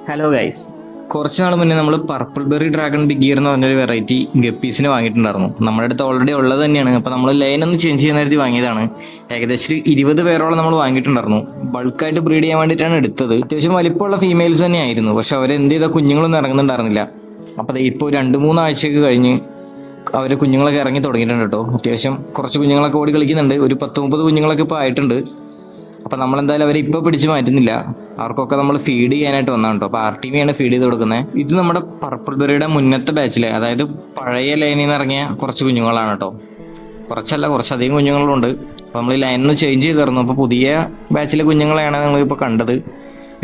Hello guys, കുറച്ച് നാൾ മുന്നേ നമ്മൾ purple berry dragon big ear എന്ന് പറഞ്ഞൊരു വെറൈറ്റി ഗപ്പീസിന് വാങ്ങിയിട്ടുണ്ടായിരുന്നു. നമ്മുടെ അടുത്ത് ഓൾറെഡി ഉള്ളത് തന്നെയാണ്. അപ്പോൾ നമ്മൾ ലൈൻ ഒന്ന് ചേഞ്ച് ചെയ്യുന്ന കരുതി വാങ്ങിയതാണ്. ഏകദേശം 20 പേരോളം നമ്മൾ വാങ്ങിയിട്ടുണ്ടായിരുന്നു. ബൾക്കായിട്ട് ബ്രീഡ് ചെയ്യാൻ വേണ്ടിയിട്ടാണ് എടുത്തത്. അത്യാവശ്യം വലിപ്പമുള്ള ഫീമെയിൽസ് തന്നെ ആയിരുന്നു. പക്ഷെ അവരെന്ത് ചെയ്താൽ കുഞ്ഞുങ്ങളൊന്നും ഇറങ്ങുന്നുണ്ടായിരുന്നില്ല. അപ്പോൾ ഇപ്പോൾ 2-3 ആഴ്ചയൊക്കെ കഴിഞ്ഞ് അവർ കുഞ്ഞുങ്ങളൊക്കെ ഇറങ്ങി തുടങ്ങിയിട്ടുണ്ട് കേട്ടോ. അത്യാവശ്യം കുറച്ച് കുഞ്ഞുങ്ങളൊക്കെ ഓടി കളിക്കുന്നുണ്ട്. ഒരു 10-30 കുഞ്ഞുങ്ങളൊക്കെ ഇപ്പോൾ ആയിട്ടുണ്ട്. അപ്പം നമ്മളെന്തായാലും അവരെ ഇപ്പോൾ പിടിച്ച് മാറ്റുന്നില്ല. അവർക്കൊക്കെ നമ്മൾ ഫീഡ് ചെയ്യാനായിട്ട് വന്നതാണ് കേട്ടോ. അപ്പോൾ ആർട്ടിമിയാണ് ഫീഡ് ചെയ്ത് കൊടുക്കുന്നത്. ഇത് നമ്മുടെ പർപ്പിൾ ബെറിയുടെ മുന്നത്തെ ബാച്ചിലെ, അതായത് പഴയ ലൈനിൽ നിന്ന് ഇറങ്ങിയ കുറച്ച് കുഞ്ഞുങ്ങളാണ് കേട്ടോ. കുറച്ചധികം കുഞ്ഞുങ്ങളുണ്ട്. അപ്പോൾ നമ്മൾ ഈ ലൈനിൽ നിന്ന് ചേഞ്ച് ചെയ്ത് തരുന്നു. അപ്പോൾ പുതിയ ബാച്ചിലെ കുഞ്ഞുങ്ങളെയാണ് നിങ്ങളിപ്പോൾ കണ്ടത്.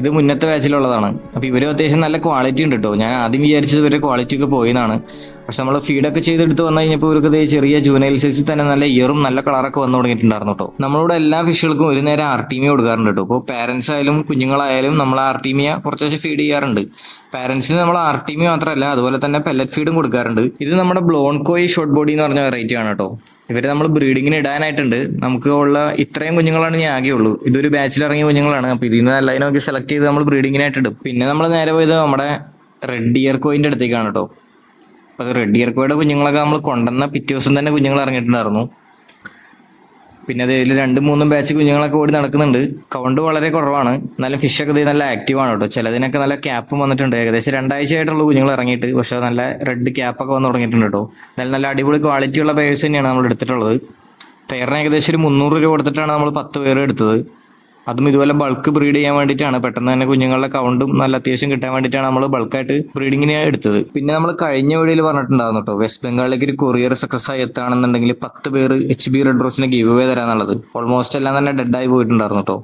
ഇത് മുന്നത്തെ ബാച്ചിലുള്ളതാണ്. അപ്പോൾ ഇവരും അത്യാവശ്യം നല്ല ക്വാളിറ്റി ഉണ്ട് കേട്ടോ. ഞാൻ ആദ്യം വിചാരിച്ചത് ഇവരുടെ ക്വാളിറ്റി ഒക്കെ പോയെന്നാണ്. പക്ഷെ നമ്മൾ ഫീഡൊക്കെ ചെയ്തെടുത്ത് വന്നു കഴിഞ്ഞപ്പോൾ ഇവർക്ക് ചെറിയ ജൂനൈൽ സൈസിൽ തന്നെ നല്ല ഇയറും നല്ല കളറൊക്കെ വന്നു തുടങ്ങിയിട്ടുണ്ടായിരുന്നു കേട്ടോ. നമ്മളിവിടെ എല്ലാ ഫിഷുകൾക്കും ഒരു നേരം ആർട്ടീമിയ കൊടുക്കാറുണ്ട് കേട്ടോ. ഇപ്പോൾ പാരൻസ് ആയാലും കുഞ്ഞുങ്ങളായാലും നമ്മൾ ആർട്ടീമിയ കുറച്ച് ഫീഡ് ചെയ്യാറുണ്ട്. പാരൻസിന് നമ്മൾ ആർട്ടീമിയ മാത്രമല്ല, അതുപോലെ തന്നെ പെല്ലറ്റ് ഫീഡും കൊടുക്കാറുണ്ട്. ഇത് നമ്മുടെ ബ്ലോൺ കോയി ഷോർട്ട് ബോഡി എന്ന് പറഞ്ഞ വെറൈറ്റി ആണ് കേട്ടോ. ഇവരെ നമ്മൾ ബ്രീഡിങ്ങിന് ഇടാനായിട്ടുണ്ട്. നമുക്ക് ഉള്ള ഇത്രയും കുഞ്ഞുങ്ങളാണ് ഞാൻ ആകെയുള്ളൂ. ഇതൊരു ബാച്ചിൽ ഇറങ്ങിയ കുഞ്ഞുങ്ങളാണ്. അപ്പോൾ ഇതിൽ നിന്ന് എല്ലാതിനൊക്കെ സെലക്ട് ചെയ്ത് നമ്മൾ ബ്രീഡിങ്ങിനായിട്ട് ഇടും. പിന്നെ നമ്മൾ നേരെ പോയത് നമ്മുടെ റെഡ് ഇയർ കോയിൻ്റെ അടുത്തേക്കാണ് കേട്ടോ. അപ്പോൾ അത് റെഡ് ഇയർ കോയുടെ കുഞ്ഞുങ്ങളൊക്കെ നമ്മൾ കൊണ്ടുവന്ന പിറ്റേ ദിവസം തന്നെ കുഞ്ഞുങ്ങൾ ഇറങ്ങിയിട്ടുണ്ടായിരുന്നു. പിന്നെ അതിൽ 2-3 ബാച്ച് കുഞ്ഞുങ്ങളൊക്കെ ഓടി നടക്കുന്നുണ്ട്. കൗണ്ട് വളരെ കുറവാണ്. എന്നാലും ഫിഷൊക്കെ നല്ല ആക്റ്റീവാണ് കേട്ടോ. ചിലതിനൊക്കെ നല്ല ക്യാപ്പും വന്നിട്ടുണ്ട്. ഏകദേശം 2 ആഴ്ചയായിട്ടുള്ള കുഞ്ഞുങ്ങൾ ഇറങ്ങിയിട്ട്. പക്ഷേ നല്ല റെഡ് ക്യാപ്പൊക്കെ വന്ന് തുടങ്ങിയിട്ടുണ്ട് കേട്ടോ. നല്ല അടിപൊളി ക്വാളിറ്റിയുള്ള പേഴ്സ് തന്നെയാണ് നമ്മൾ എടുത്തിട്ടുള്ളത്. പെയറിന് ഏകദേശം ഒരു 300 രൂപ കൊടുത്തിട്ടാണ് നമ്മൾ 10 പേര് എടുത്തത്. അതും ഇതുപോലെ ബൾക്ക് ബ്രീഡ് ചെയ്യാൻ വേണ്ടിയിട്ടാണ്. പെട്ടെന്ന് തന്നെ കുഞ്ഞുങ്ങളുടെ കൗണ്ടും നല്ല അത്യാവശ്യം കിട്ടാൻ വേണ്ടിയിട്ടാണ് നമ്മൾ ബൾക്കായിട്ട് ബ്രീഡിങ്ങിന് എടുത്തത്. പിന്നെ നമ്മൾ കഴിഞ്ഞ വീഡിയോയിൽ പറഞ്ഞിട്ടുണ്ടായിരുന്നു കേട്ടോ, വെസ്റ്റ് ബംഗാളിലേക്ക് ഒരു കൊറിയർ സക്സസ് ആയി എത്താണെന്നുണ്ടെങ്കിൽ 10 പേര് HB റെഡ് റോസിന് ഗിവ് അവേ തരാന്നുള്ളത്. ഓൾമോസ്റ്റ് എല്ലാം തന്നെ ഡെഡായി പോയിട്ടുണ്ടായിരുന്നു കേട്ടോ.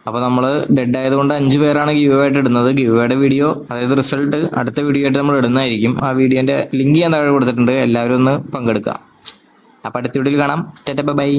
അപ്പോൾ നമ്മൾ ഡെഡ് ആയതുകൊണ്ട് 5 പേരാണ് ഗിവ് അവേ ആയിട്ട് ഇടുന്നത്. ഗിവ് അവേയുടെ വീഡിയോ, അതായത് റിസൾട്ട് അടുത്ത വീഡിയോ ആയിട്ട് നമ്മൾ ഇടുന്നതായിരിക്കും. ആ വീഡിയോന്റെ ലിങ്ക് ഞാൻ താഴെ കൊടുത്തിട്ടുണ്ട്. എല്ലാവരും ഒന്ന് പങ്കെടുക്കാം. അപ്പോൾ അടുത്ത വീഡിയോയിൽ കാണാം. Tata bye.